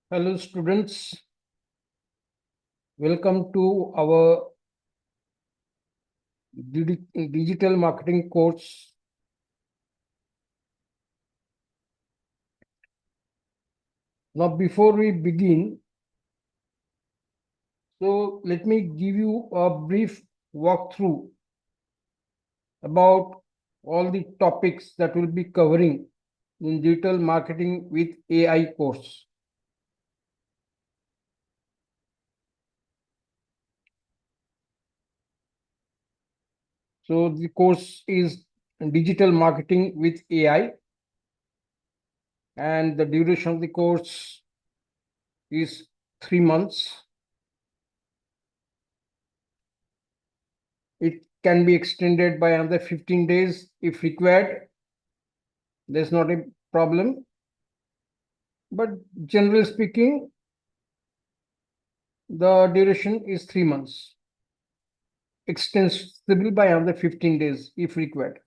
Hello students, welcome to our digital marketing course. Now before we begin, so let me give you a brief walkthrough about all the topics that we'll be covering in digital marketing with AI course. So the course is digital marketing with AI, and the duration of the course is 3 months. It can be extended by another 15 days if required. There's not a problem. But generally speaking, the duration is 3 months, extensible by another 15 days if required.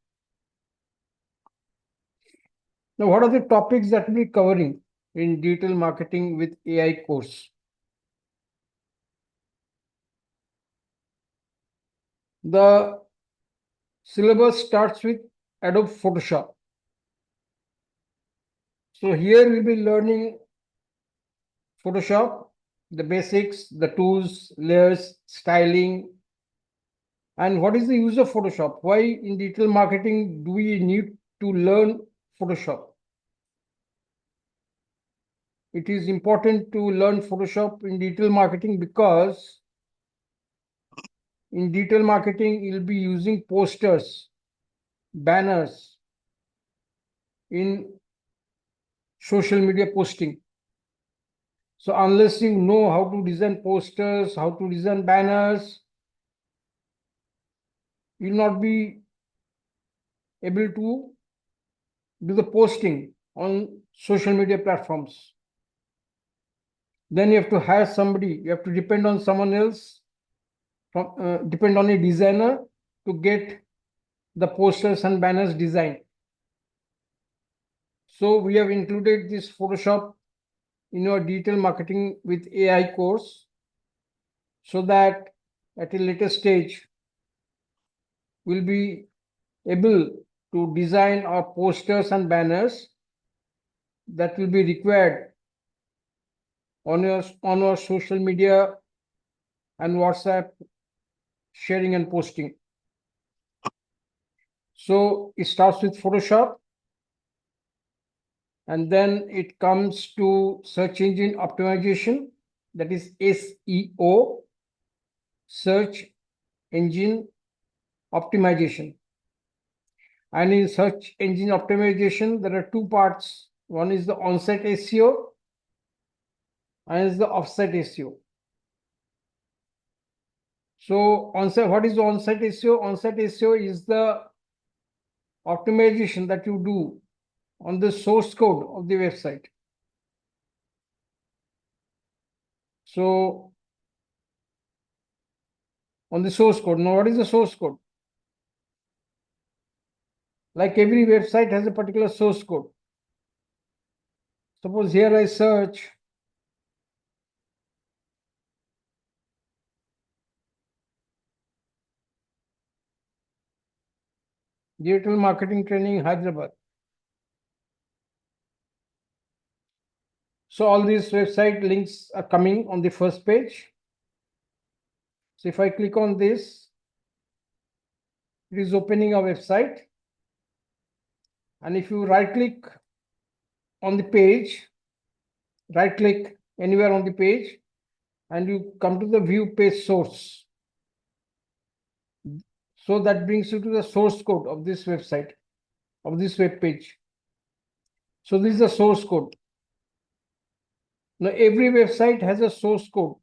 Now, what are the topics that we'll be covering in digital marketing with AI course? The syllabus starts with Adobe Photoshop. So here we'll be learning Photoshop, the basics, the tools, layers, styling, and what is the use of Photoshop? Why in digital marketing do we need to learn Photoshop? It is important to learn Photoshop in digital marketing because in digital marketing, you'll be using posters, banners in social media posting. So unless you know how to design posters, how to design banners, you'll not be able to do the posting on social media platforms. Then you have to hire somebody, you have to depend on someone else, depend on a designer to get the posters and banners designed. So we have included this Photoshop in our digital marketing with AI course so that at a later stage, we'll be able to design our posters and banners that will be required on our social media and WhatsApp sharing and posting. So it starts with Photoshop, and then it comes to search engine optimization, that is SEO, search engine optimization. And in search engine optimization, there are two parts. One is the on-site SEO and is the off-site SEO. So on-site, what is the on-site SEO? On-site SEO is the optimization that you do on the source code of the website. So on the source code. Now, what is the source code? Like every website has a particular source code. Suppose here I search digital marketing training Hyderabad. So all these website links are coming on the first page. So if I click on this, it is opening a website. And if you right click on the page, right click anywhere on the page, and you come to the view page source. So that brings you to the source code of this website, of this web page. So this is the source code. Now every website has a source code.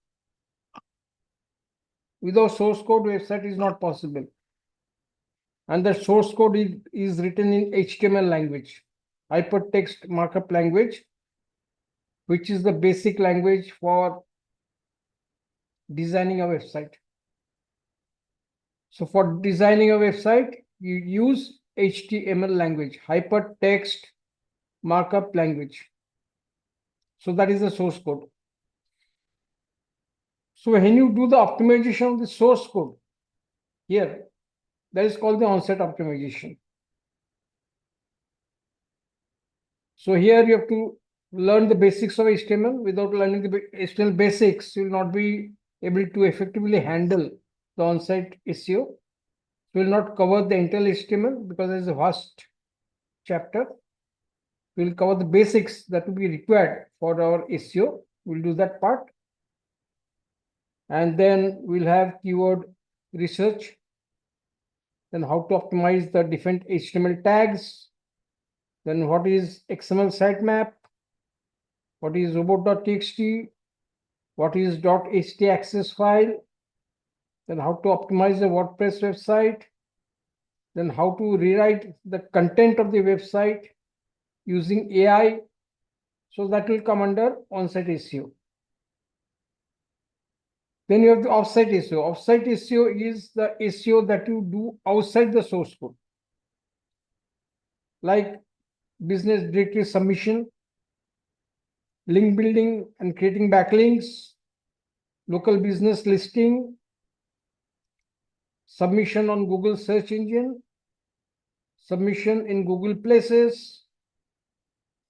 Without source code, website is not possible. And the source code is written in HTML language, hypertext markup language, which is the basic language for designing a website. So for designing a website, you use HTML language, hypertext markup language. So that is the source code. So when you do the optimization of the source code here, that is called the on-site optimization. So here you have to learn the basics of HTML. Without learning the HTML basics, you will not be able to effectively handle the on-site SEO. We will not cover the entire HTML because there is a vast chapter. We will cover the basics that will be required for our SEO. We'll do that part. And then we'll have keyword research. Then how to optimize the different HTML tags. Then what is XML sitemap? What is robot.txt? What is .htaccess file? Then how to optimize the WordPress website. Then how to rewrite the content of the website using AI. So that will come under on-site SEO. Then you have the off-site SEO. Off-site SEO is the SEO that you do outside the source code, like business directory submission, link building and creating backlinks, local business listing, submission on Google search engine, submission in Google Places,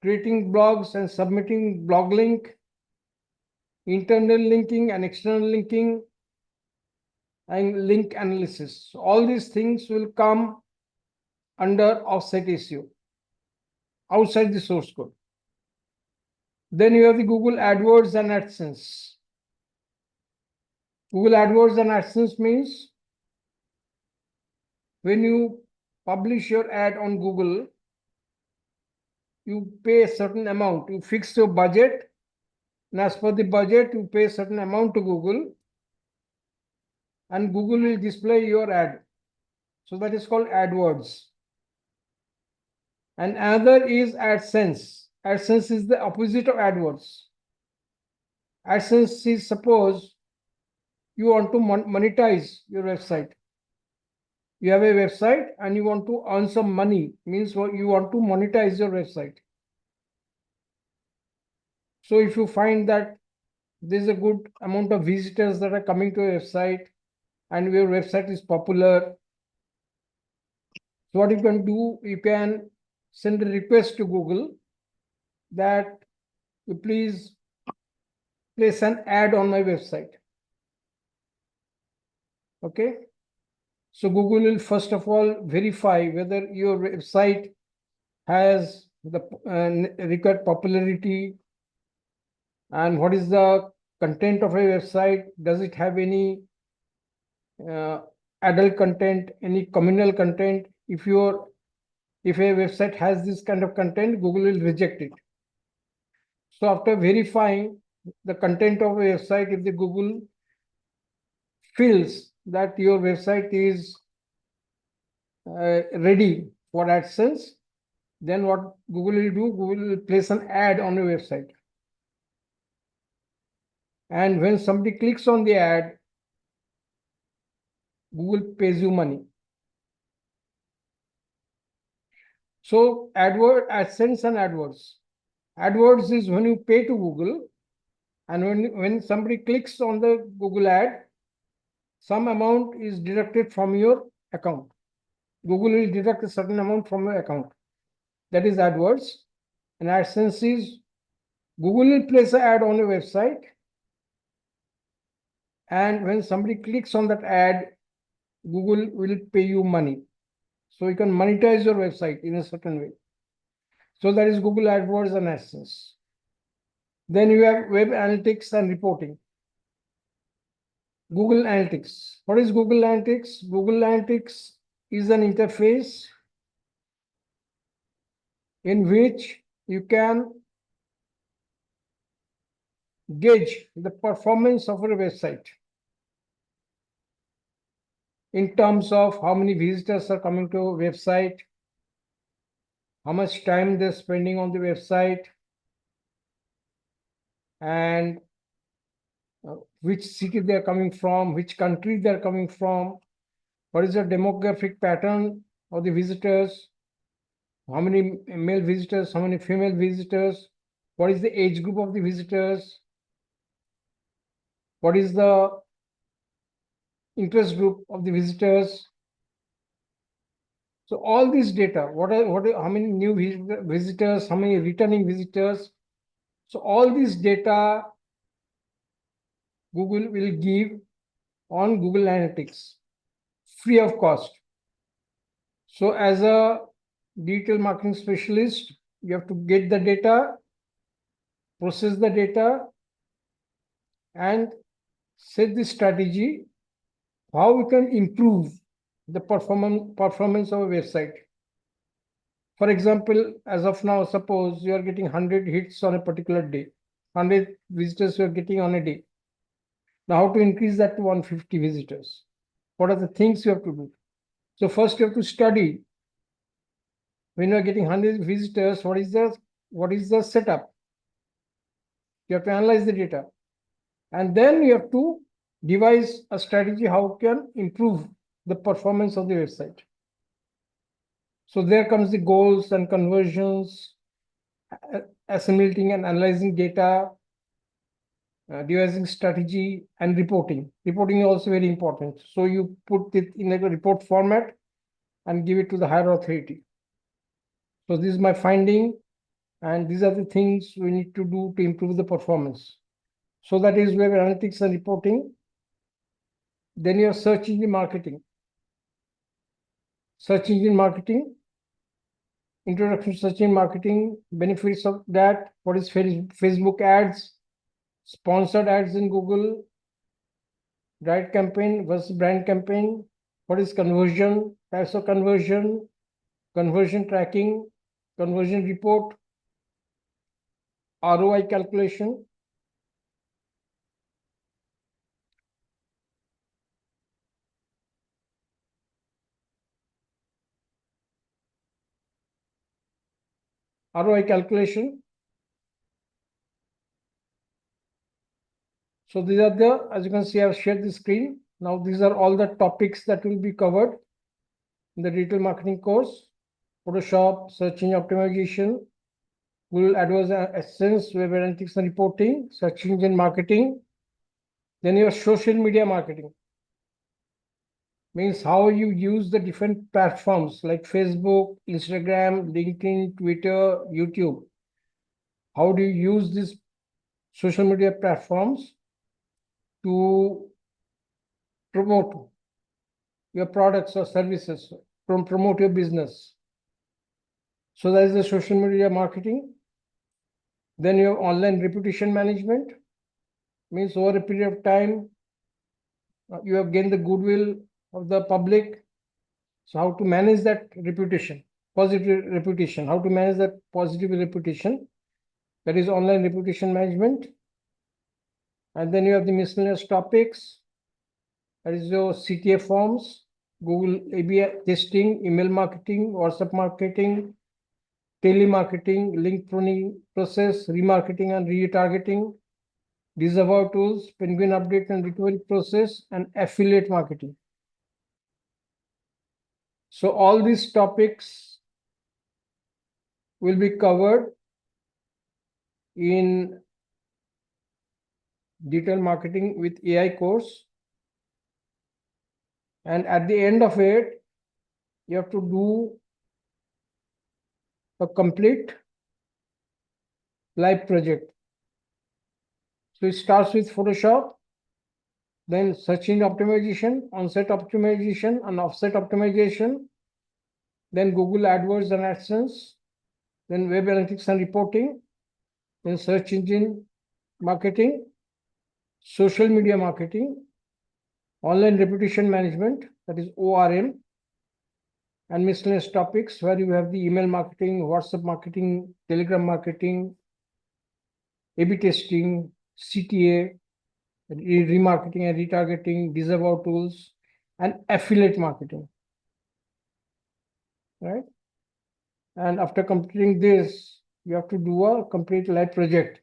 creating blogs and submitting blog link, internal linking and external linking, and link analysis. So all these things will come under offsite SEO, outside the source code. Then you have the Google AdWords and AdSense. Google AdWords and AdSense means when you publish your ad on Google, you pay a certain amount, you fix your budget, and as per the budget, you pay a certain amount to Google, and Google will display your ad. So that is called AdWords. And another is AdSense. AdSense is the opposite of AdWords. AdSense is, suppose you want to monetize your website. You have a website and you want to earn some money, means you want to monetize your website. So if you find that there's a good amount of visitors that are coming to your website and your website is popular, so what you can do, you can send a request to Google that you please place an ad on my website. Okay. So Google will first of all verify whether your website has the required popularity and what is the content of a website. Does it have any adult content, any communal content? If a website has this kind of content, Google will reject it. So after verifying the content of a website, if the Google feels that your website is ready for AdSense, then what Google will do, Google will place an ad on your website. And when somebody clicks on the ad, Google pays you money. So AdSense and AdWords. AdWords is when you pay to Google, and when somebody clicks on the Google ad, some amount is deducted from your account. Google will deduct a certain amount from your account. That is AdWords. And AdSense is Google will place an ad on your website, and when somebody clicks on that ad, Google will pay you money. So you can monetize your website in a certain way. So that is Google AdWords and AdSense. Then you have web analytics and reporting. Google Analytics. What is Google Analytics? Google Analytics is an interface in which you can gauge the performance of your website in terms of how many visitors are coming to a website, how much time they're spending on the website, and which city they're coming from, which country they're coming from, what is the demographic pattern of the visitors, how many male visitors, how many female visitors, what is the age group of the visitors, what is the interest group of the visitors. So all this data, how many new visitors, how many returning visitors. So all this data Google will give on Google Analytics, free of cost. So as a digital marketing specialist, you have to get the data, process the data, and set the strategy how we can improve the performance of a website. For example, as of now, suppose you are getting 100 hits on a particular day, 100 visitors you are getting on a day. Now, how to increase that to 150 visitors? What are the things you have to do? So first you have to study. When you are getting 100 visitors, what is the setup? You have to analyze the data. And then you have to devise a strategy how you can improve the performance of the website. So there comes the goals and conversions, assimilating and analyzing data, devising strategy, and reporting. Reporting is also very important. So you put it in a report format and give it to the higher authority. So this is my finding, and these are the things we need to do to improve the performance. So that is web analytics and reporting. Then your search engine marketing. Search engine marketing, introduction to search engine marketing, benefits of that, what is Facebook ads, sponsored ads in Google, direct campaign versus brand campaign, what is conversion, types of conversion, conversion tracking, conversion report, ROI calculation. ROI calculation. So these are the, as you can see, I've shared the screen. Now these are all the topics that will be covered in the digital marketing course: Photoshop, search engine optimization, Google AdWords, web analytics and reporting, search engine marketing. Then your social media marketing means how you use the different platforms like Facebook, Instagram, LinkedIn, Twitter, YouTube. How do you use these social media platforms to promote your products or services, promote your business? So that is the social media marketing. Then you have online reputation management, means over a period of time, you have gained the goodwill of the public. So how to manage that reputation, positive reputation, how to manage that positive reputation, that is online reputation management. And then you have the miscellaneous topics, that is your CTA forms, Google A/B testing, email marketing, WhatsApp marketing, telemarketing, link pruning process, remarketing and retargeting, disavow tools, penguin update and recovery process, and affiliate marketing. So all these topics will be covered in digital marketing with AI course. And at the end of it, you have to do a complete live project. So it starts with Photoshop, then search engine optimization, on-site optimization, and offsite optimization, then Google AdWords and AdSense, then web analytics and reporting, then search engine marketing, social media marketing, online reputation management, that is ORM, and miscellaneous topics where you have the email marketing, WhatsApp marketing, Telegram marketing, A/B testing, CTA, remarketing and retargeting, disavow tools, and affiliate marketing. Right? And after completing this, you have to do a complete live project.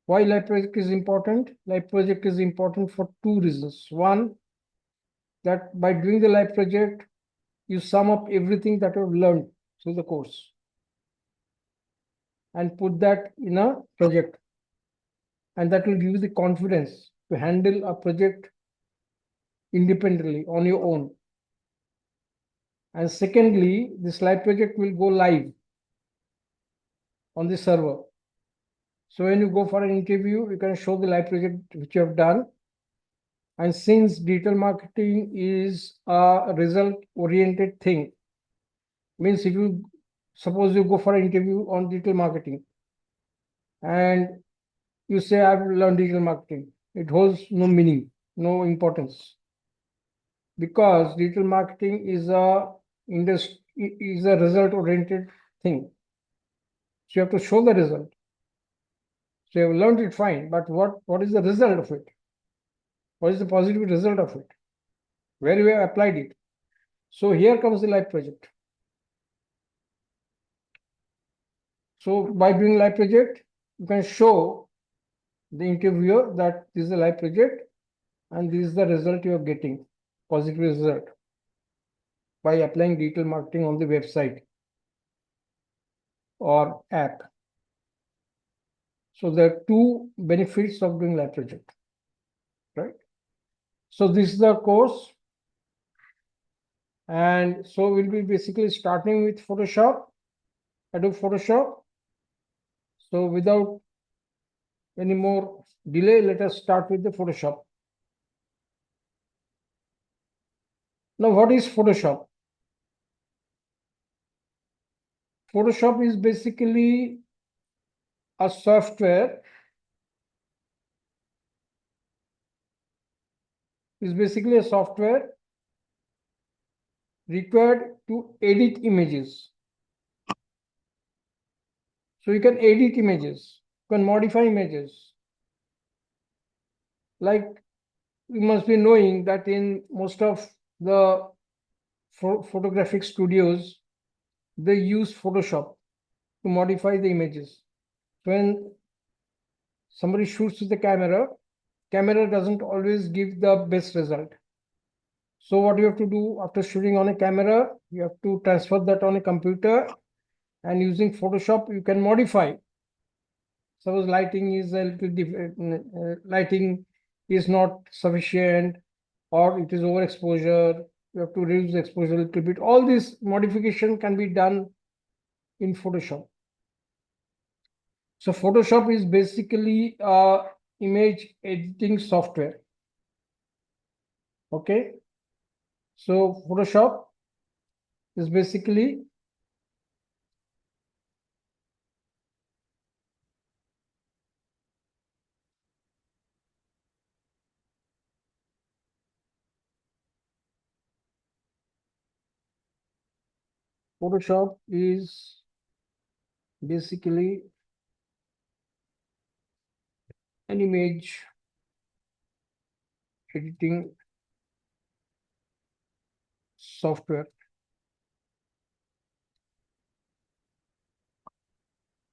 Why live project is important? Live project is important for two reasons. One, that by doing the live project, you sum up everything that you've learned through the course. and put that in a project. And that will give you the confidence to handle a project independently on your own. And secondly, this live project will go live on the server. So when you go for an interview, you can show the live project which you have done. And since digital marketing is a result-oriented thing, means if you suppose you go for an interview on digital marketing and you say I've learned digital marketing, it holds no meaning, no importance, because digital marketing is a result-oriented thing. So you have to show the result. So you have learned it fine, but what is the result of it? What is the positive result of it? Where you have applied it? So here comes the live project. So by doing live project, you can show the interviewer that this is a live project and this is the result you are getting, positive result, by applying digital marketing on the website or app. So there are two benefits of doing live project, right? So this is the course. And so we'll be basically starting with Photoshop, Adobe Photoshop. So without any more delay, let us start with the Photoshop. Now, what is Photoshop? Photoshop is basically a software, required to edit images. So you can edit images, you can modify images. Like you must be knowing that in most of the photographic studios, they use Photoshop to modify the images. When somebody shoots with the camera doesn't always give the best result. So what you have to do after shooting on a camera, you have to transfer that on a computer, and using Photoshop, you can modify. Suppose lighting is a little lighting is not sufficient, or it is overexposure. You have to reduce the exposure a little bit. All this modification can be done in Photoshop. So Photoshop is basically a image editing software. Okay. So Photoshop is basically basically an image editing software.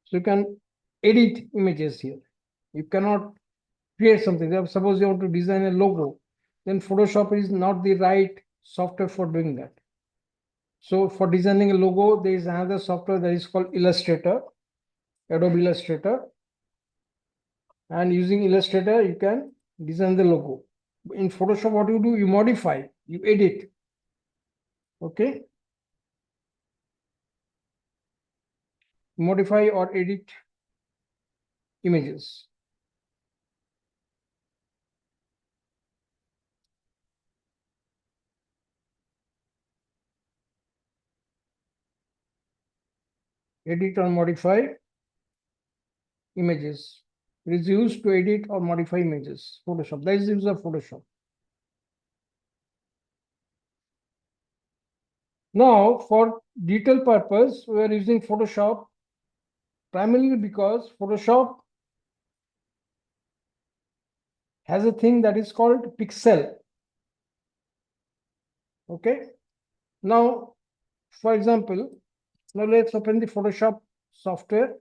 So you can edit images here. You cannot create something. Suppose you want to design a logo, then Photoshop is not the right software for doing that. So for designing a logo, there is another software that is called Illustrator, Adobe Illustrator. And using Illustrator, you can design the logo. In Photoshop, what you do, you modify, you edit. Okay. Modify or edit images. Edit or modify images. It is used to edit or modify images. Photoshop. That is the use of Photoshop. Now, for detail purpose, we are using Photoshop primarily because Photoshop has a thing that is called pixel. Okay. Now, for example, now let's open the Photoshop software.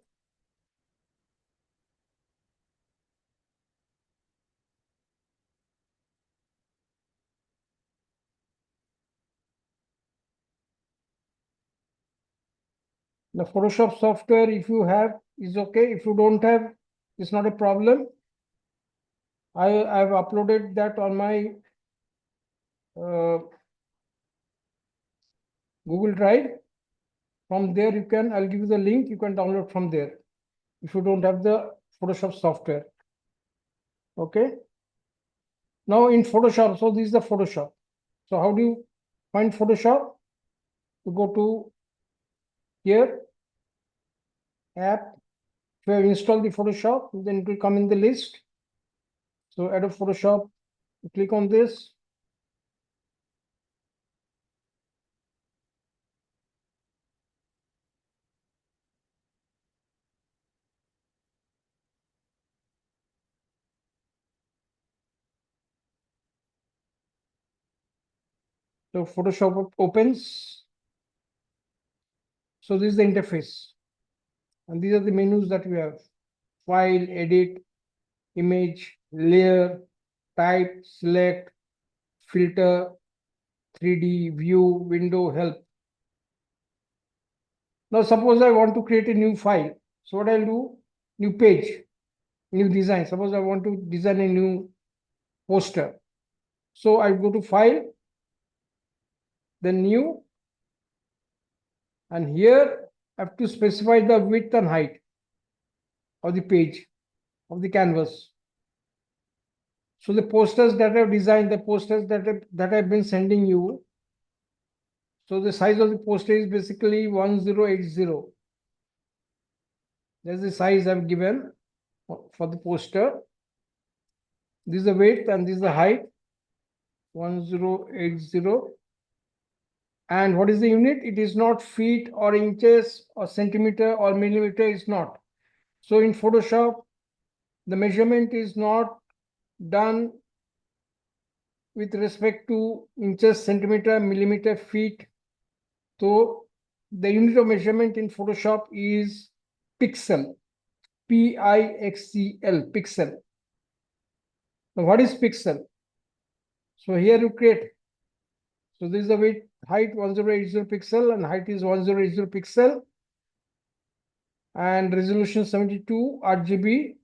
The Photoshop software, if you have, is okay. If you don't have, it's not a problem. I've uploaded that on my Google Drive. From there, I'll give you the link, you can download from there if you don't have the Photoshop software. Okay. Now in Photoshop, so this is the Photoshop. So how do you find Photoshop? You go to here, app. If you have installed the Photoshop, then it will come in the list. So Adobe Photoshop, you click on this. So Photoshop opens. So this is the interface. And these are the menus that we have. File, edit, image, layer, type, select, filter, 3D, view, window, help. Now suppose I want to create a new file. So what I'll do, new page, new design. Suppose I want to design a new poster. So I go to file, then new, and here I have to specify the width and height of the page, of the canvas. So the posters that I've designed, the posters that I've been sending you. So the size of the poster is basically 1080. That's the size I've given for the poster. This is the width and this is the height, 1080. And what is the unit? It is not feet or inches or centimeter or millimeter, it's not. So in Photoshop, the measurement is not done with respect to inches, centimeter, millimeter, feet. So the unit of measurement in Photoshop is pixel, P-I-X-E-L, pixel. Now what is pixel? So here you create. So this is the width, height 1080 pixel, and height is 1080 pixel, and resolution 72 RGB.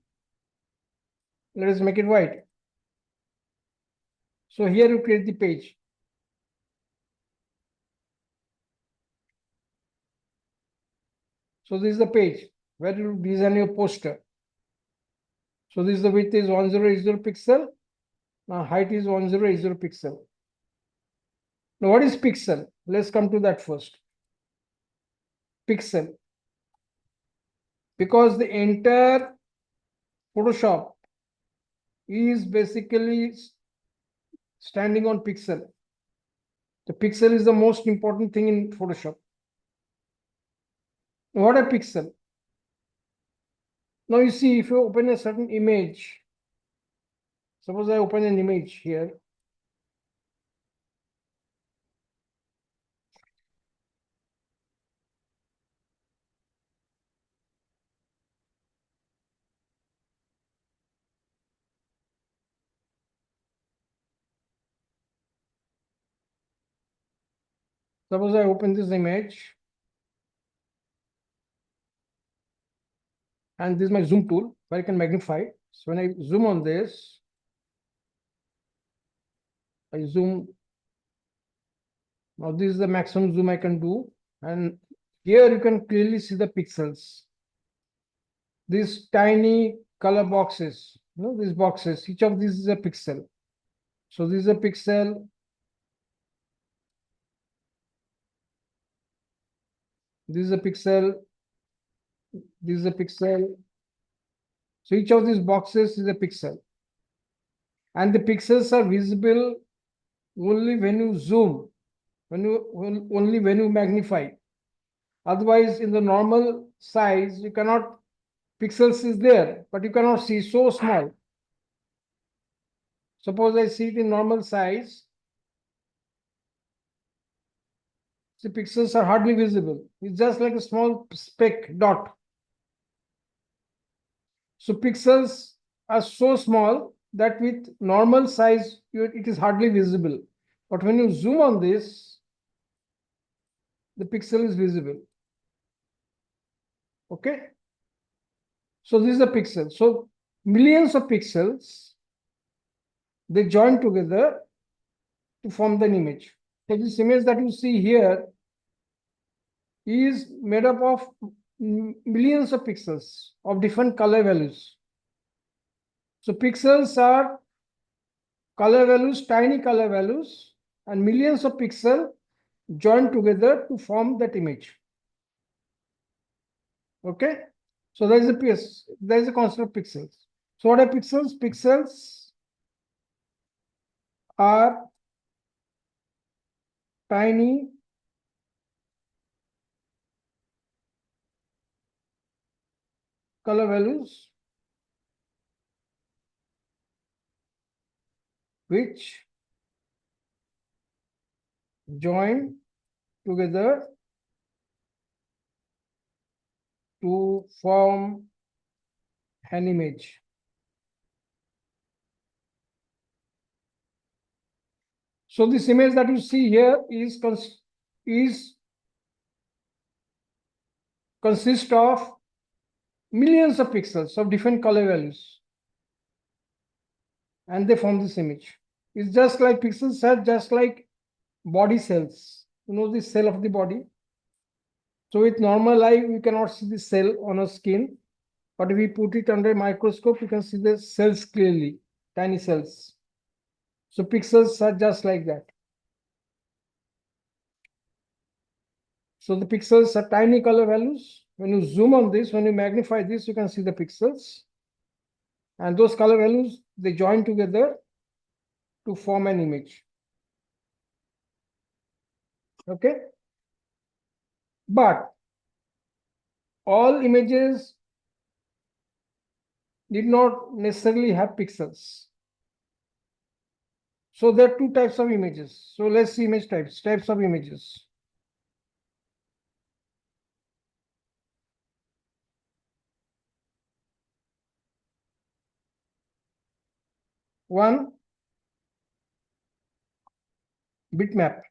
Let us make it white. So here you create the page. So this is the page where you design your poster. So this is the width is 1080 pixel. Now height is 1080 pixel. Now what is pixel? Let's come to that first. Pixel. Because the entire Photoshop is basically standing on pixel. The pixel is the most important thing in Photoshop. What a pixel? Now you see, if you open a certain image, suppose I open an image here. Suppose I open this image, and this is my zoom tool where I can magnify. So when I zoom on this, I zoom. Now this is the maximum zoom I can do. And here you can clearly see the pixels. These tiny color boxes, these boxes, each of these is a pixel. So this is a pixel. This is a pixel. This is a pixel. So each of these boxes is a pixel. And the pixels are visible only when you zoom, only when you magnify. Otherwise, in the normal size, you cannot, pixels is there, but you cannot see, so small. Suppose I see it in normal size. The pixels are hardly visible. It's just like a small speck dot. So pixels are so small that with normal size, it is hardly visible. But when you zoom on this, the pixel is visible. Okay. So this is a pixel. So millions of pixels, they join together to form an image. So this image that you see here is made up of millions of pixels of different color values. So pixels are color values, tiny color values, and millions of pixels joined together to form that image. Okay. So there is a concept of pixels. So what are pixels? Pixels are tiny color values which join together to form an image. So this image that you see here is consists of millions of pixels of different color values, and they form this image. It's just like pixels are just like body cells. You know the cell of the body. So with normal eye, we cannot see the cell on our skin, but if we put it under a microscope, you can see the cells clearly, tiny cells. So pixels are just like that. So the pixels are tiny color values. When you zoom on this, when you magnify this, you can see the pixels. And those color values, they join together to form an image. Okay. But all images did not necessarily have pixels. So there are two types of images. So let's see image types of images. One, bitmap.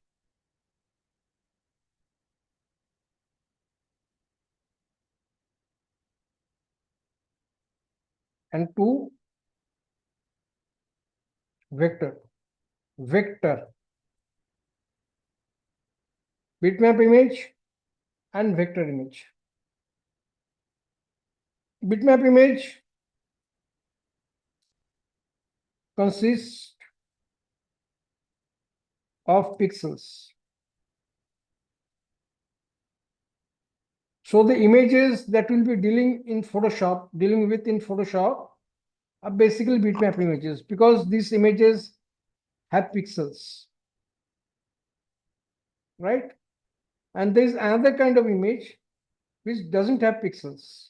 And two, vector. Bitmap image and vector image. Bitmap image consists of pixels. So the images that we'll be dealing with in Photoshop are basically bitmap images because these images have pixels, right? And there's another kind of image which doesn't have pixels.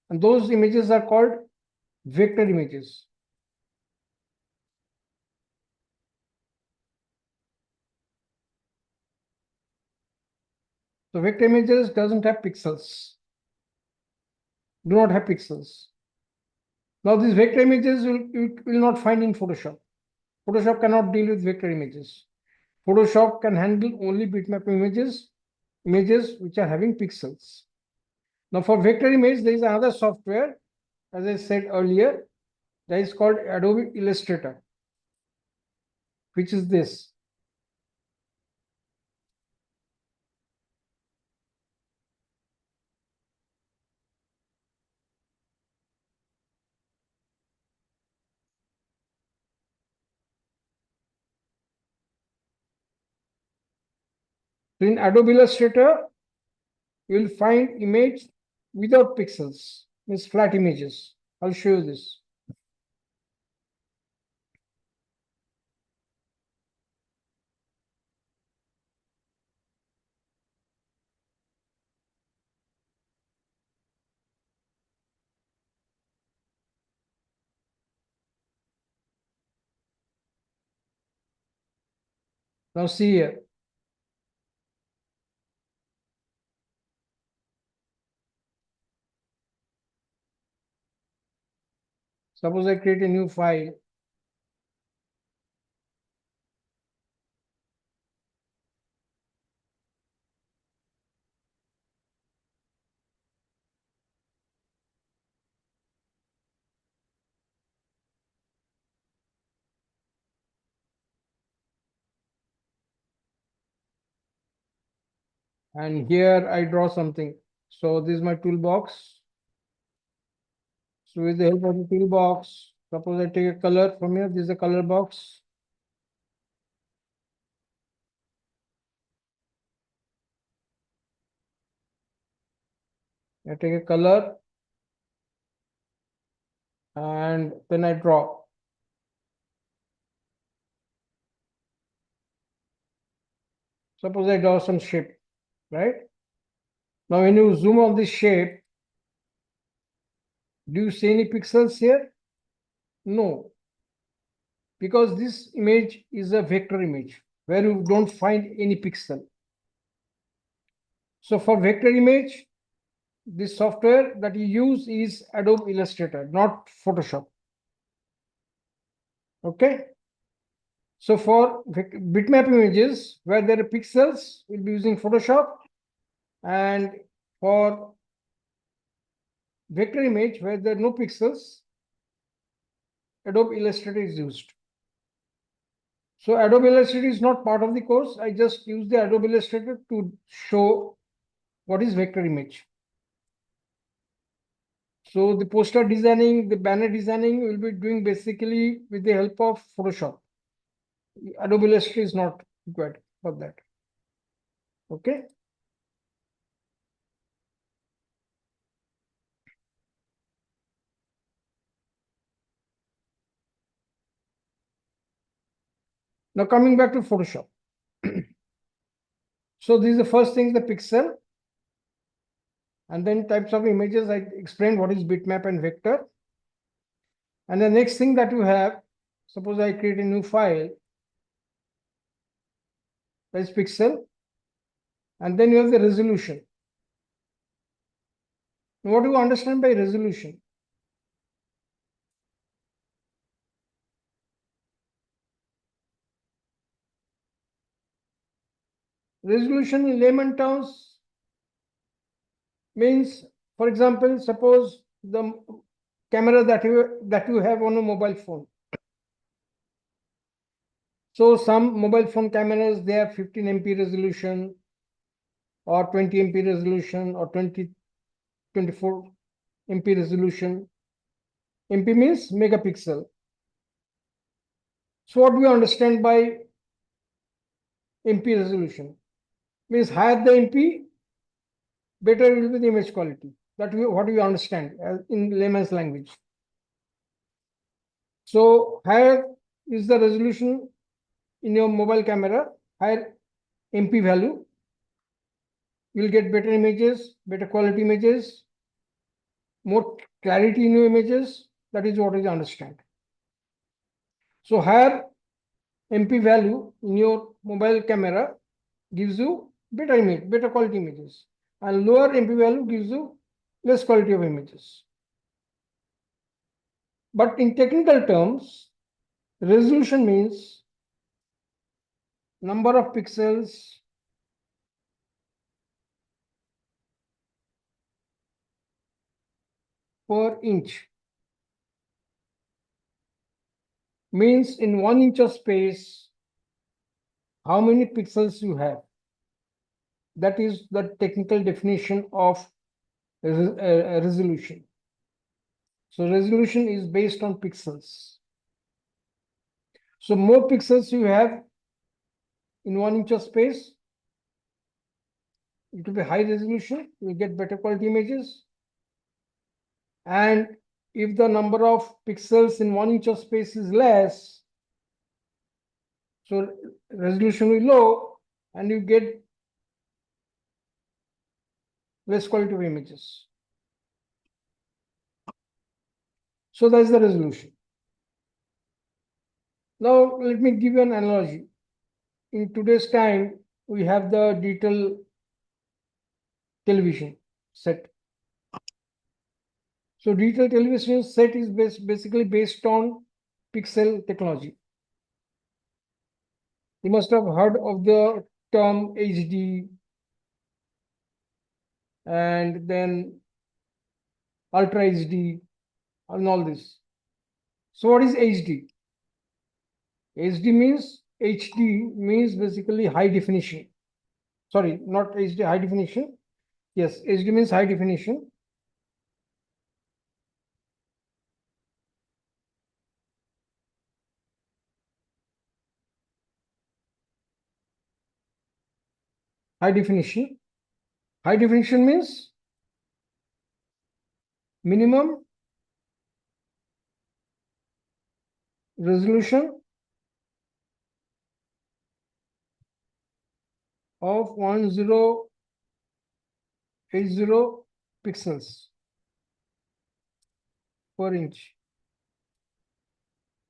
And those images are called vector images. So vector images doesn't have pixels, do not have pixels. Now these vector images you will not find in Photoshop. Photoshop cannot deal with vector images. Photoshop can handle only bitmap images which are having pixels. Now for vector image, there is another software, as I said earlier, that is called Adobe Illustrator, which is this. So in Adobe Illustrator, you will find image without pixels, means flat images. I'll show you this. Now see here. Suppose I create a new file. and here I draw something. So this is my toolbox. So with the help of the toolbox, suppose I take a color from here. This is a color box. I take a color and then I draw. Suppose I draw some shape, right? Now when you zoom on this shape, do you see any pixels here? No, because this image is a vector image where you don't find any pixel. So for vector image, this software that you use is Adobe Illustrator, not Photoshop. Okay. So for bitmap images where there are pixels, we'll be using Photoshop, and for vector image where there are no pixels, Adobe Illustrator is used. So Adobe Illustrator is not part of the course. I just use the Adobe Illustrator to show what is vector image. So the poster designing, the banner designing will be doing basically with the help of Photoshop. Adobe Illustrator is not required for that. Okay. Now coming back to Photoshop. So this is the first thing, the pixel. And then types of images, I explained what is bitmap and vector. And the next thing that you have, suppose I create a new file, that is pixel. And then you have the resolution. Now, what do you understand by resolution? Resolution in layman terms means, for example, suppose the camera that you have on a mobile phone. So some mobile phone cameras, they have 15 MP resolution or 20 MP resolution or 24 MP resolution. MP means megapixel. So what do you understand by MP resolution? Means higher the MP, better will be the image quality. That what we understand in layman's language. So higher is the resolution in your mobile camera, higher MP value, you'll get better images, better quality images, more clarity in your images. That is what is understand. So higher MP value in your mobile camera gives you better image, better quality images, and lower MP value gives you less quality of images. But in technical terms, resolution means number of pixels per inch. Means in 1 inch of space, how many pixels you have. That is the technical definition of resolution. So resolution is based on pixels. So more pixels you have in 1 inch of space, it will be high resolution, you will get better quality images. And if the number of pixels in 1 inch of space is less, so resolution will be low and you get less quality of images. So that's the resolution. Now let me give you an analogy. In today's time, we have the digital television set. So digital television set is basically based on pixel technology. You must have heard of the term HD and then Ultra HD and all this. So what is HD? HD means basically high definition. Sorry, not HD, high definition. Yes, HD means high definition. High definition. High definition means minimum resolution of 1080 pixels per inch.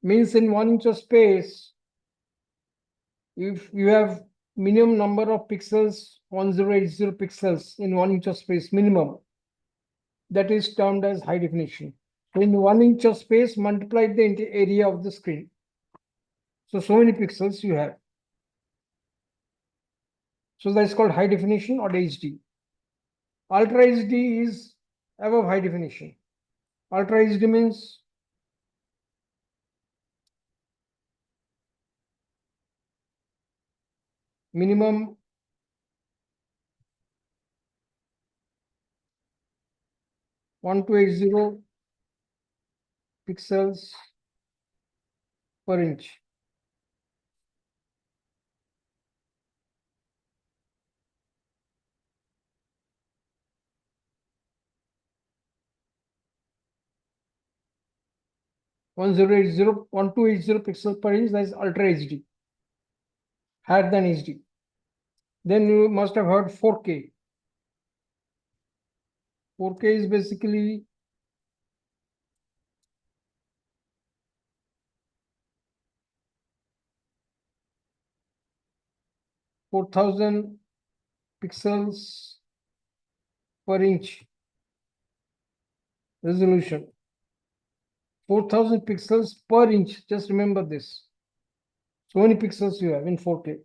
Means in 1 inch of space, if you have minimum number of pixels, 1080 pixels in 1 inch of space, minimum, that is termed as high definition. So in 1 inch of space, multiply the area of the screen. So many pixels you have. So that's called high definition or HD. Ultra HD is above high definition. Ultra HD means minimum 1280 pixels per inch. One two eight zero pixels per inch, that is Ultra HD, higher than HD. Then you must have heard 4K. 4K is basically four thousand pixels per inch resolution. 4,000 pixels per inch. Just remember this. So many pixels you have in 4K.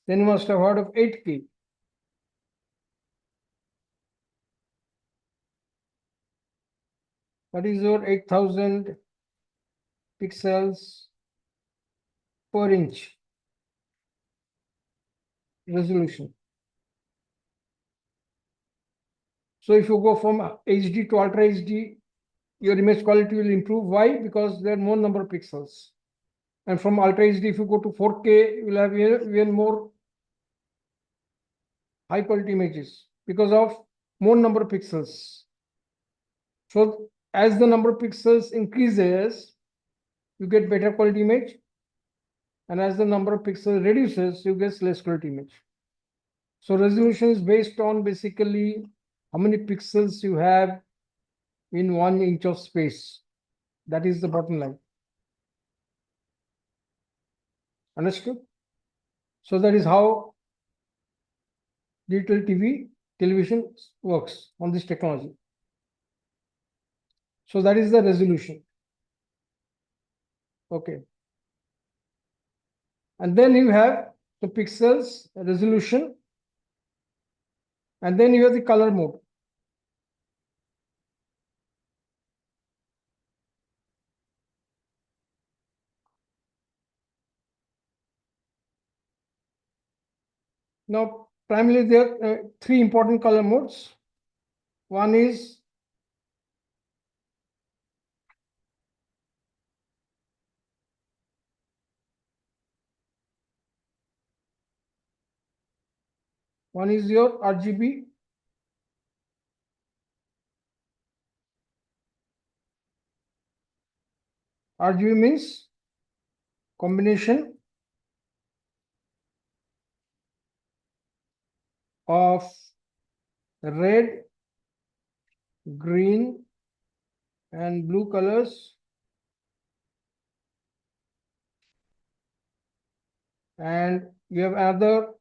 Then you must have heard of 8K. That is your 8,000 pixels per inch resolution. So if you go from HD to Ultra HD, your image quality will improve. Why? Because there are more number of pixels. And from Ultra HD, if you go to 4K, you will have even more high quality images because of more number of pixels. So as the number of pixels increases, you get better quality image. And as the number of pixels reduces, you get less quality image. So resolution is based on basically how many pixels you have in 1 inch of space. That is the bottom line. Understood? So that is how digital television works on this technology. So that is the resolution. Okay. And then you have the pixels resolution, and then you have the color mode. Now, primarily there are three important color modes. One is your RGB. RGB means combination of red, green, and blue colors, and you have another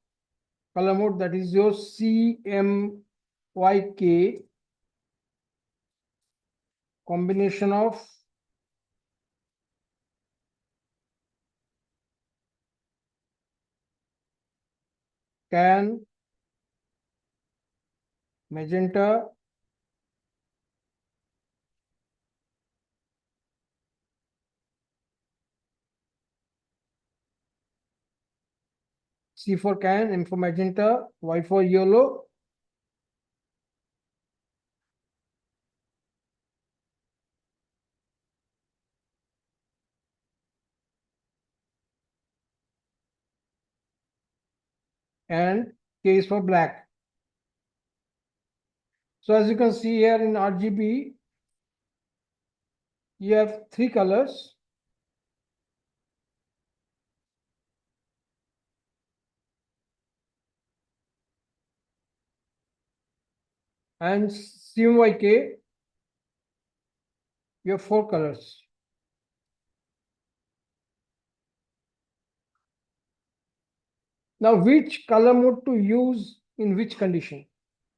color mode, that is your CMYK, combination of can, magenta, C for can, M for magenta, Y for yellow, and K is for black. So as you can see here in RGB, you have three colors. And CMYK, you have four colors. Now, which color mode to use in which condition?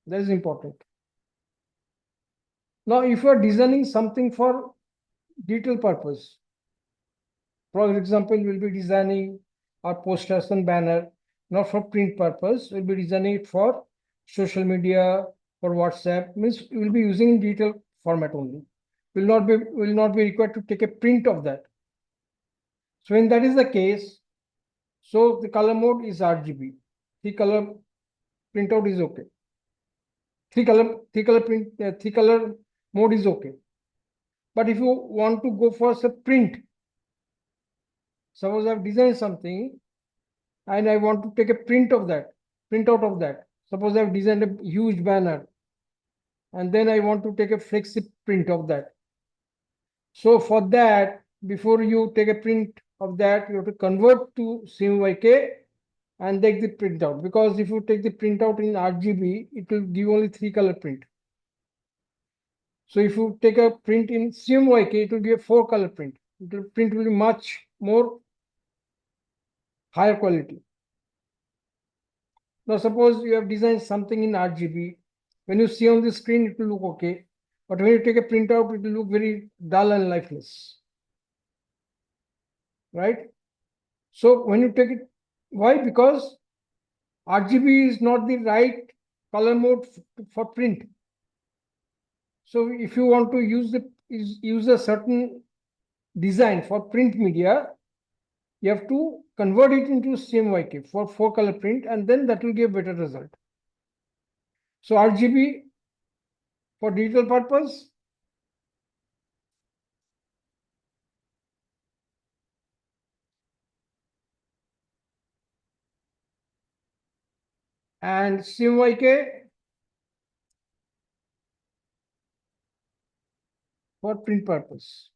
That is important. Now, if you are designing something for detail purpose, for example, we'll be designing our posters and banner, not for print purpose, we'll be designing it for social media, for WhatsApp, means we'll be using in detail format only. Will not be required to take a print of that. So when that is the case, so the color mode is RGB. Three color printout is okay. Three color mode is okay. But if you want to go for a print, suppose I've designed something and I want to take a printout of that. Suppose I've designed a huge banner and then I want to take a flexi print of that. So for that, before you take a print of that, you have to convert to CMYK and take the printout, because if you take the printout in RGB, it will give only three color print. So if you take a print in CMYK, it will be a four color print. Print will be much more higher quality. Now suppose you have designed something in RGB. When you see on the screen, it will look okay. But when you take a printout, it will look very dull and lifeless. Right? So when you take it, why? Because RGB is not the right color mode for print. So if you want to use a certain design for print media, you have to convert it into CMYK for four color print, and then that will give better result. So RGB for digital purpose, and CMYK for print purpose.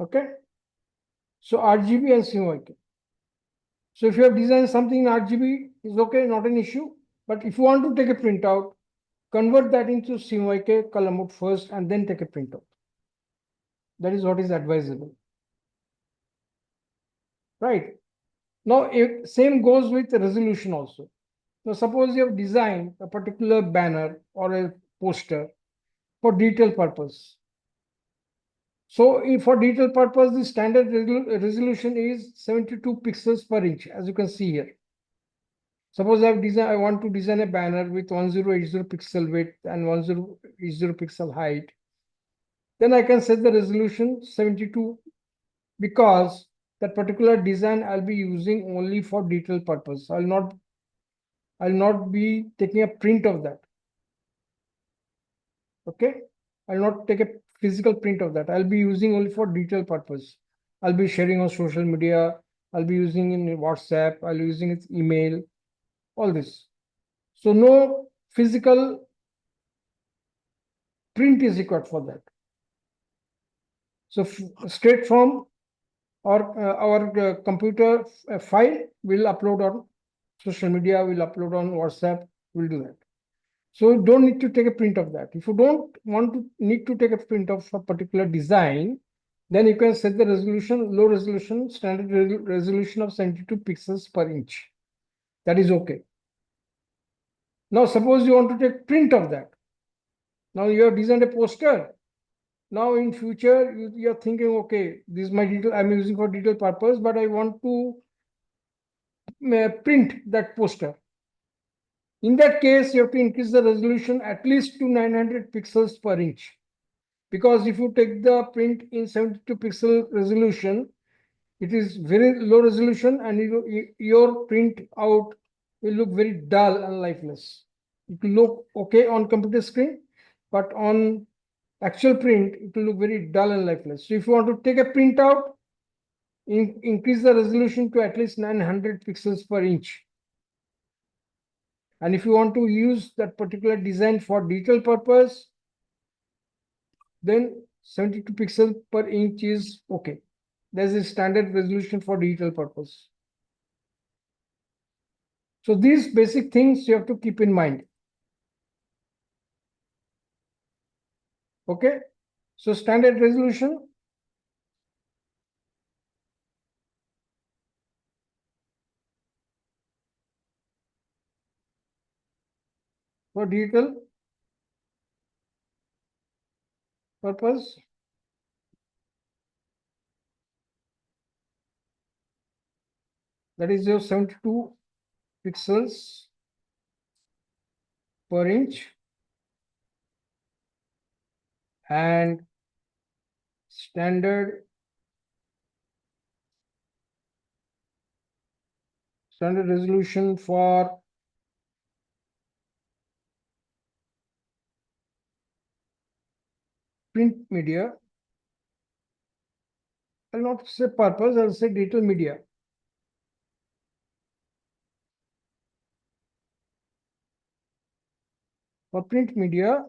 Okay. So RGB and CMYK. So if you have designed something in RGB, is okay, not an issue. But if you want to take a printout, convert that into CMYK color mode first and then take a printout. That is what is advisable. Right. Now, same goes with the resolution also. Now, suppose you have designed a particular banner or a poster for detail purpose. So, for detail purpose, the standard resolution is 72 pixels per inch, as you can see here. Suppose I want to design a banner with 1080 pixel width and 1080 pixel height. Then I can set the resolution 72, because that particular design I'll be using only for detail purpose. I'll not be taking a print of that. Okay, I'll not take a physical print of that. I'll be using only for detail purpose. I'll be sharing on social media. I'll be using in WhatsApp. I'll be using its email, all this. So no physical print is required for that. So straight from our computer file, we'll upload on social media, we'll upload on WhatsApp, we'll do that. So you don't need to take a print of that. If you don't need to take a print of a particular design, then you can set the resolution, low resolution, standard resolution of 72 pixels per inch. That is okay. Now suppose you want to take print of that. Now you have designed a poster. Now in future, you are thinking, okay, this is my detail, I'm using for detail purpose, but I want to print that poster. In that case, you have to increase the resolution at least to 900 pixels per inch. because if you take the print in 72 pixel resolution, it is very low resolution, and your print out will look very dull and lifeless. It will look okay on computer screen, but on actual print, it will look very dull and lifeless. So if you want to take a print out, increase the resolution to at least 900 pixels per inch. And if you want to use that particular design for digital purpose, then 72 pixels per inch is okay. There's a standard resolution for digital purpose. So these basic things you have to keep in mind. Okay. So standard resolution. For digital purpose. That is your 72 pixels per inch. And standard resolution for print media. I'll not say purpose, I'll say digital media. For print media,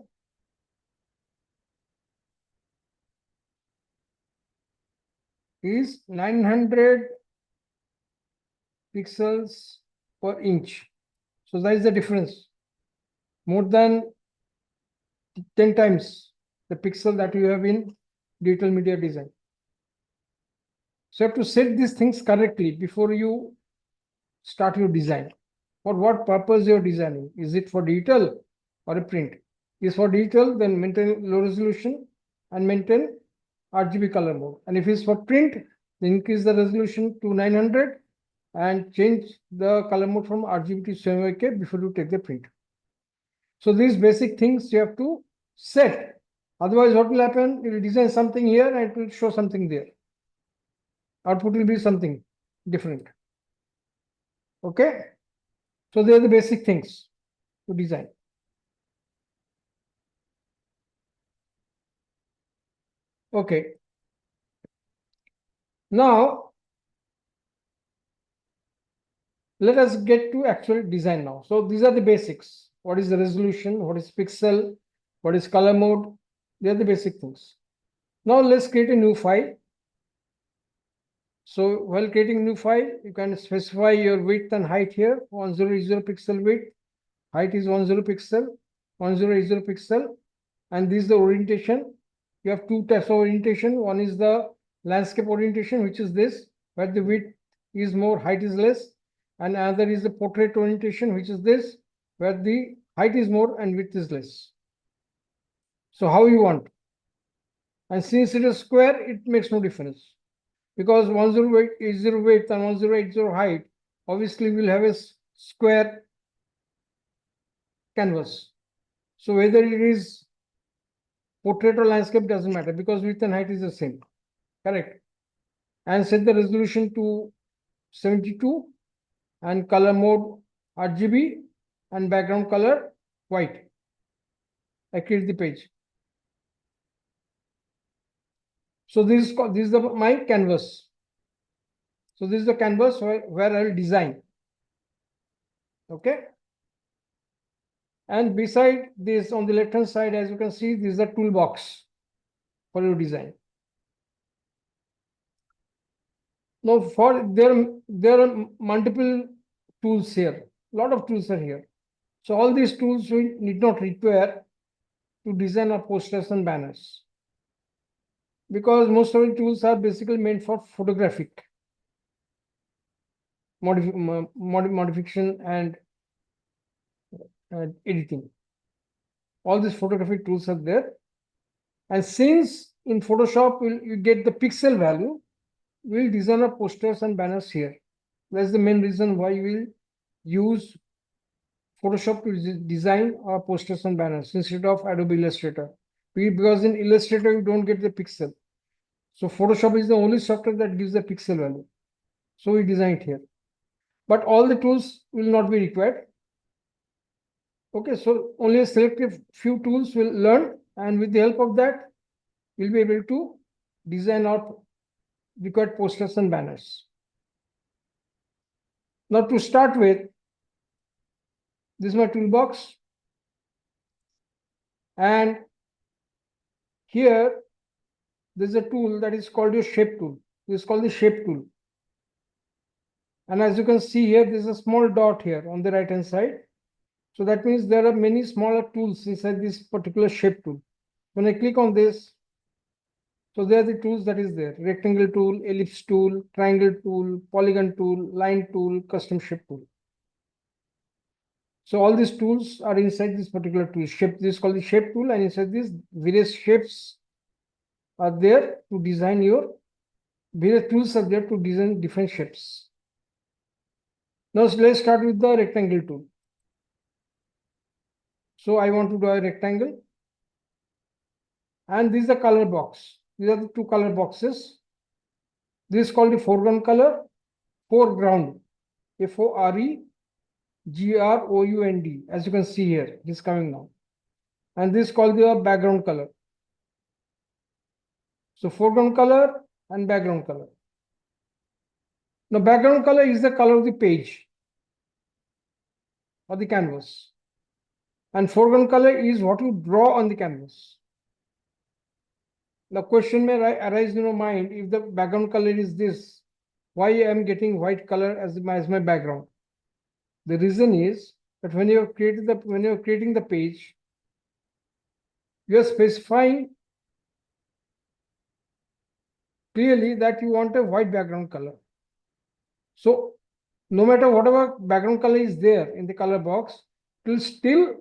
is 900 pixels per inch. So that is the difference. More than 10 times the pixel that you have in digital media design. So you have to set these things correctly before you start your design. For what purpose you're designing? Is it for digital or a print? Is for digital, then maintain low resolution and maintain RGB color mode. And if it's for print, then increase the resolution to 900 and change the color mode from RGB to CMYK before you take the print. So these basic things you have to set. Otherwise, what will happen? You will design something here and it will show something there. Output will be something different. Okay? So they are the basic things to design. Okay. Now, let us get to actual design now. So these are the basics. What is the resolution? What is pixel? What is color mode? They are the basic things. Now let's create a new file. So while creating new file, you can specify your width and height here. 1080 pixel width, height is 10 pixel, 1080 pixel, and this is the orientation. You have two types of orientation. One is the landscape orientation, which is this, where the width is more, height is less, and another is the portrait orientation, which is this, where the height is more and width is less. So how you want? And since it is square, it makes no difference, because 1080 width and 1080 height obviously will have a square canvas. So whether it is portrait or landscape doesn't matter, because width and height is the same. Correct. And set the resolution to 72 and color mode RGB and background color white. I create the page. So this is my canvas. So this is the canvas where I will design. Okay. And beside this, on the left hand side, as you can see, this is the toolbox for your design. Now, there are multiple tools here. A lot of tools are here. So all these tools we need not require to design our posters and banners, because most of the tools are basically meant for photographic modification and editing. All these photographic tools are there. And since in Photoshop you get the pixel value, we'll design our posters and banners here. That's the main reason why we'll use Photoshop to design our posters and banners instead of Adobe Illustrator. because in Illustrator you don't get the pixel. So Photoshop is the only software that gives the pixel value. So we designed here. But all the tools will not be required. Okay, so only a selective few tools will learn, and with the help of that, we'll be able to design our required posters and banners. Now to start with, this is my toolbox. And here, there's a tool that is called your shape tool. This is called the shape tool. And as you can see here, there's a small dot here on the right hand side. So that means there are many smaller tools inside this particular shape tool. When I click on this, so there are the tools that is there: rectangle tool, ellipse tool, triangle tool, polygon tool, line tool, custom shape tool. So all these tools are inside this particular tool shape. This is called the shape tool, and inside this various shapes are there to design your various tools are there to design different shapes. Now let's start with the rectangle tool. So I want to draw a rectangle, and this is the color box. These are the two color boxes. This is called the foreground color, foreground, FOREGROUND, as you can see here, it is coming now. And this is called the background color. So foreground color and background color. Now background color is the color of the page or the canvas. And foreground color is what you draw on the canvas. The question may arise in your mind, if the background color is this, why I am getting white color as my background? The reason is that when you are creating the page, you are specifying clearly that you want a white background color. So no matter whatever background color is there in the color box, it will still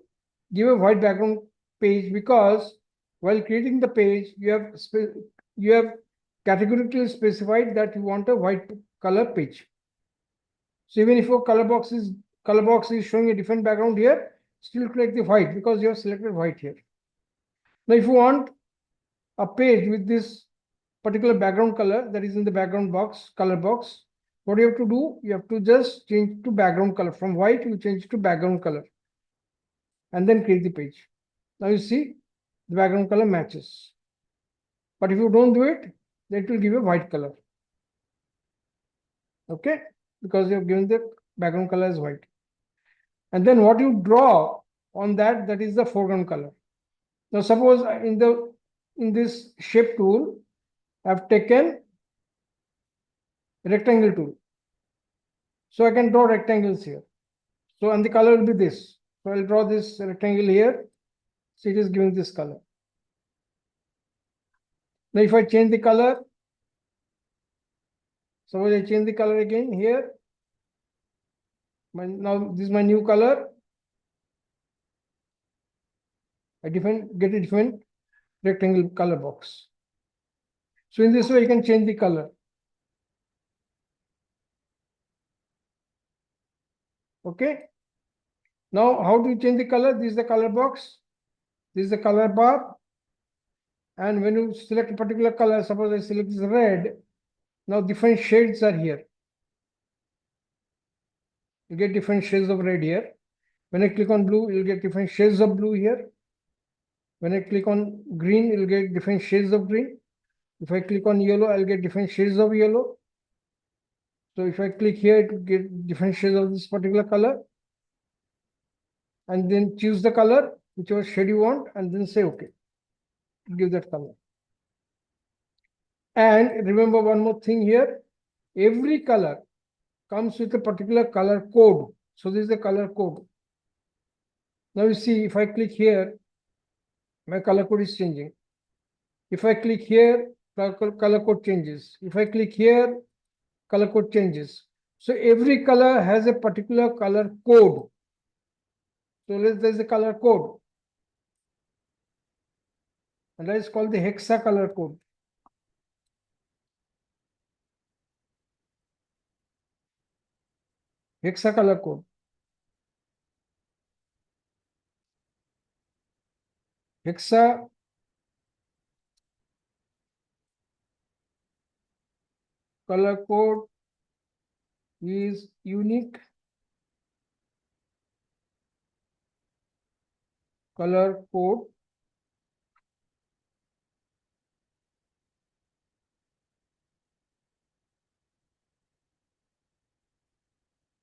give a white background page, because while creating the page, you have categorically specified that you want a white color page. So even if your color box is showing a different background here, still click the white because you have selected white here. Now if you want a page with this particular background color that is in the background box, color box, what you have to do, you have to just change to background color. From white, you change to background color and then create the page. Now you see the background color matches. But if you don't do it, then it will give a white color. Okay, because you have given the background color as white. And then what you draw on that is the foreground color. Now suppose in this shape tool, I have taken rectangle tool. So I can draw rectangles here. So and the color will be this. So I'll draw this rectangle here. So it is giving this color. Now if I change the color, suppose I change the color again here. Now this is my new color. I get a different rectangle color box. So in this way, you can change the color. Okay. Now, how do you change the color? This is the color box. This is the color bar. And when you select a particular color, suppose I select this red, now different shades are here. You get different shades of red here. When I click on blue, you'll get different shades of blue here. When I click on green, you'll get different shades of green. If I click on yellow, I'll get different shades of yellow. So if I click here, it will get different shades of this particular color. And then choose the color, whichever shade you want, and then say OK. Give that color. And remember one more thing here. Every color comes with a particular color code. So this is the color code. Now you see, if I click here, my color code is changing. If I click here, color code changes. If I click here, color code changes. So every color has a particular color code. So there's a color code. And that is called the hexa color code. Hexa color code. Hexa color code is unique. Color code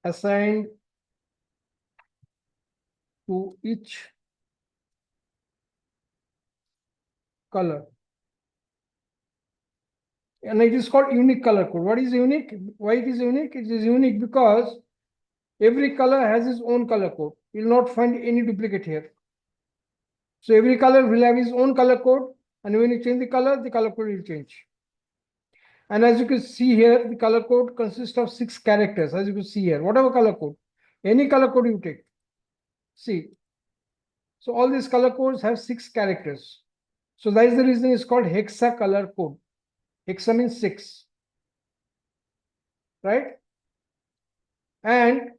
assigned to each color. And it is called unique color code. What is unique? Why it is unique? It is unique because every color has its own color code. You will not find any duplicate here. So every color will have its own color code, and when you change the color code will change. And as you can see here, the color code consists of 6 characters, as you can see here, whatever color code, any color code you take. See. So all these color codes have 6 characters. So that is the reason it's called hexa color code. Hexa means 6. Right? And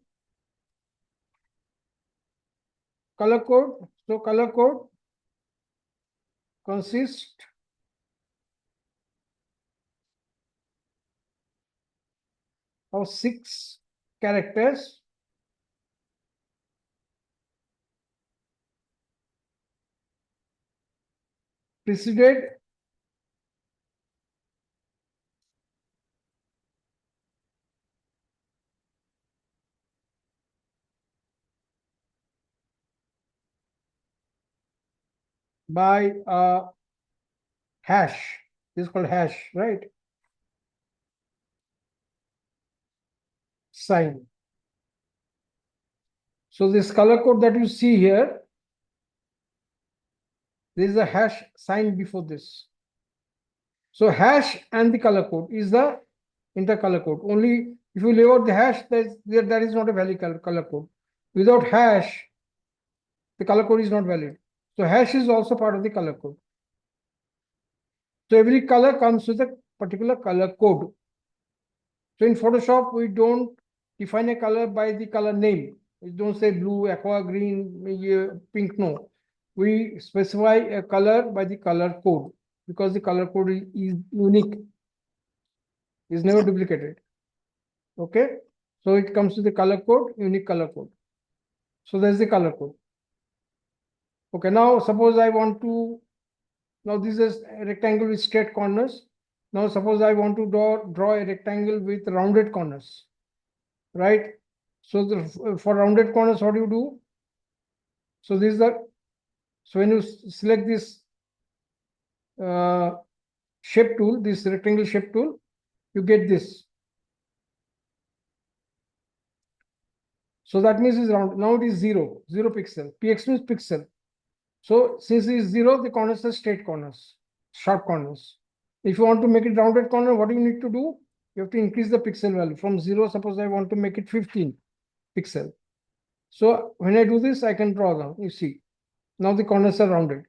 color code, so color code consists of 6 characters preceded by a hash. This is called hash, right? Sign. So this color code that you see here, there is a hash sign before this. So hash and the color code is the intercolor code. Only if you leave out the hash, that is not a valid color code. Without hash, the color code is not valid. So hash is also part of the color code. So every color comes with a particular color code. So in Photoshop, we don't define a color by the color name. We don't say blue, aqua, green, pink, no. We specify a color by the color code because the color code is unique, is never duplicated. Okay, so it comes to the color code, unique color code. So there's the color code. Okay, now suppose I want to, now this is a rectangle with straight corners. Now suppose I want to draw a rectangle with rounded corners, right? So for rounded corners, what do you do? So this is so when you select this shape tool, this rectangle shape tool, you get this. So that means it's round. Now it is 0 pixel. Px means pixel. So since it is 0, the corners are straight corners, sharp corners. If you want to make it rounded corner, what do you need to do? You have to increase the pixel value from 0. Suppose I want to make it 15 pixel. So when I do this, I can draw down. You see, now the corners are rounded.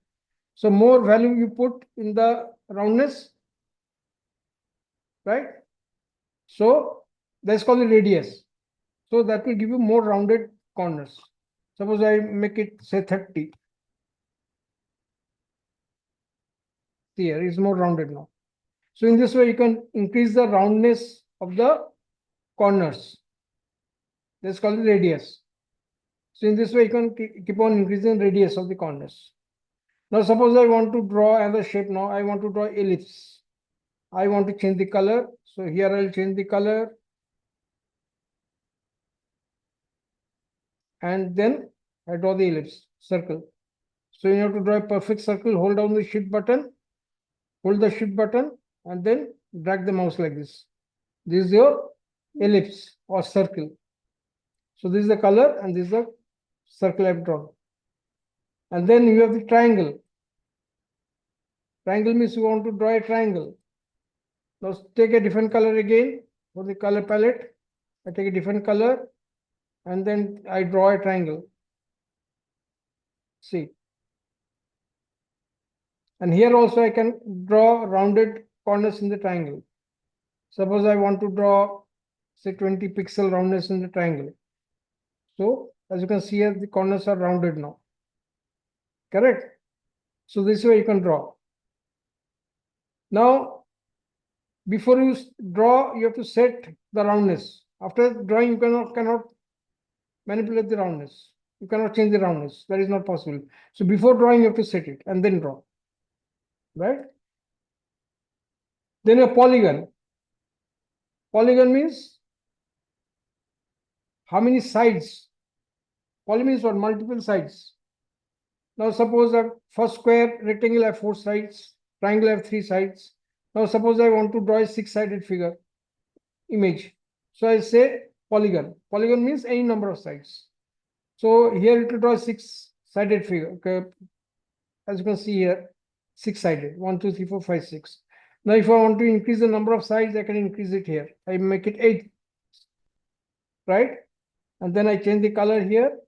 So more value you put in the roundness, right? So that's called the radius. So that will give you more rounded corners. Suppose I make it say 30. Here is more rounded now. So in this way, you can increase the roundness of the corners. That's called the radius. So in this way, you can keep on increasing the radius of the corners. Now suppose I want to draw another shape. Now I want to draw ellipse. I want to change the color. So here I'll change the color. And then I draw the ellipse, circle. So you have to draw a perfect circle, hold down the shift button, hold the shift button, and then drag the mouse like this. This is your ellipse or circle. So this is the color and this is the circle I've drawn. And then you have the triangle. Triangle means you want to draw a triangle. Now take a different color again for the color palette. I take a different color and then I draw a triangle. See. And here also I can draw rounded corners in the triangle. Suppose I want to draw say 20 pixel roundness in the triangle. So as you can see here, the corners are rounded now. Correct? So this way you can draw. Now before you draw, you have to set the roundness. After drawing, you cannot manipulate the roundness. You cannot change the roundness. That is not possible. So before drawing, you have to set it and then draw. Right? Then a polygon. Polygon means how many sides? Poly means what? Multiple sides. Now suppose a first square rectangle have 4 sides, triangle have 3 sides. Now suppose I want to draw a 6-sided figure image. So I say polygon. Polygon means any number of sides. So here it will draw a 6-sided figure. Okay. As you can see here, 6-sided. 1, 2, 3, 4, 5, 6. Now if I want to increase the number of sides, I can increase it here. I make it 8. Right? And then I change the color here.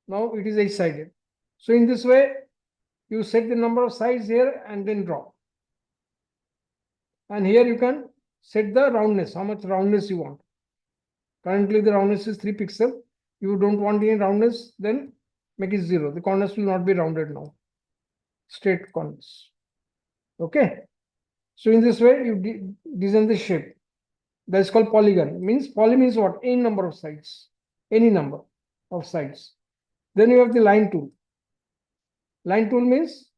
Now it is 8-sided. So in this way, you set the number of sides here and then draw. And here you can set the roundness, how much roundness you want. Currently the roundness is 3 pixels. You don't want any roundness, then make it 0. The corners will not be rounded now. Straight corners. Okay. So in this way, you design the shape. That's called polygon. Poly means what? Any number of sides. Any number of sides. Then you have the line tool. Line tool means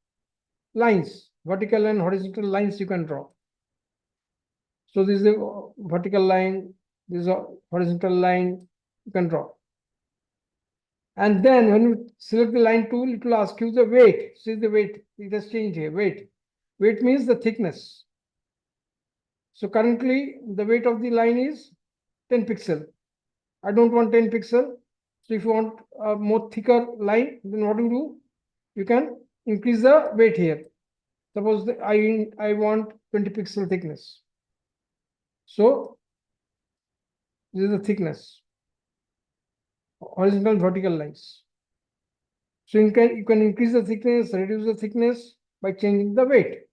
lines, vertical and horizontal lines you can draw. So this is a vertical line, this is a horizontal line you can draw. And then when you select the line tool, it will ask you the weight. See the weight, it has changed here, weight. Weight means the thickness. So currently the weight of the line is 10 pixel. I don't want 10 pixel. So if you want a more thicker line, then what do you do? You can increase the weight here. Suppose I want 20 pixel thickness. So this is the thickness, horizontal and vertical lines. So you can increase the thickness, reduce the thickness by changing the weight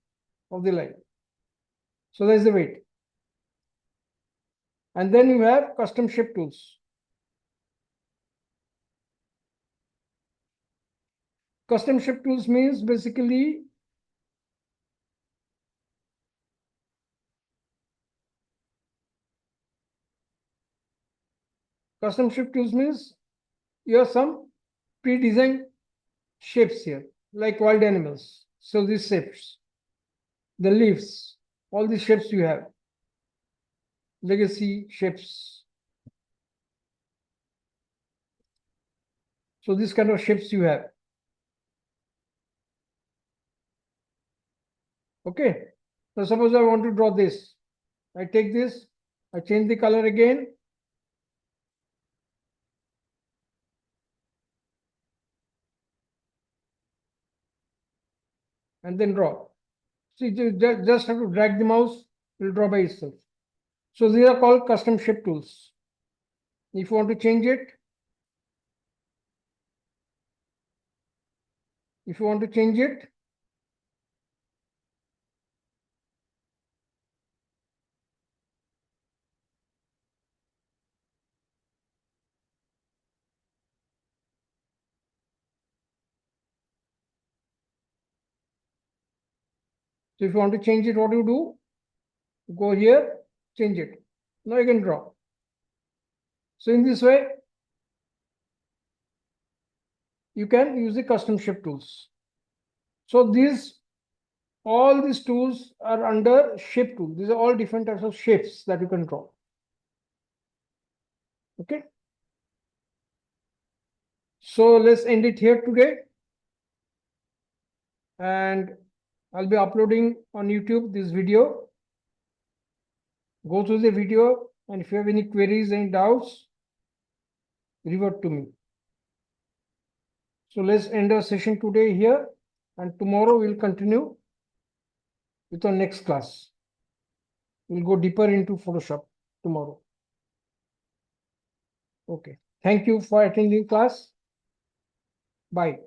of the line. So that is the weight. And then you have custom shape tools. Custom shape tools means basically custom shape tools means you have some pre-designed shapes here, like wild animals. So these shapes, the leaves, all these shapes you have, legacy shapes. So this kind of shapes you have. Okay. So suppose I want to draw this. I take this, I change the color again. And then draw. See, just have to drag the mouse, it will draw by itself. So these are called custom shape tools. If you want to change it, so if you want to change it, what do you do? Go here, change it. Now you can draw. So in this way, you can use the custom shape tools. So all these tools are under shape tool. These are all different types of shapes that you can draw. Okay. So let's end it here today. And I'll be uploading on YouTube this video. Go through the video, and if you have any queries, any doubts, revert to me. So let's end our session today here, and tomorrow we'll continue with our next class. We'll go deeper into Photoshop tomorrow. Okay. Thank you for attending class. Bye.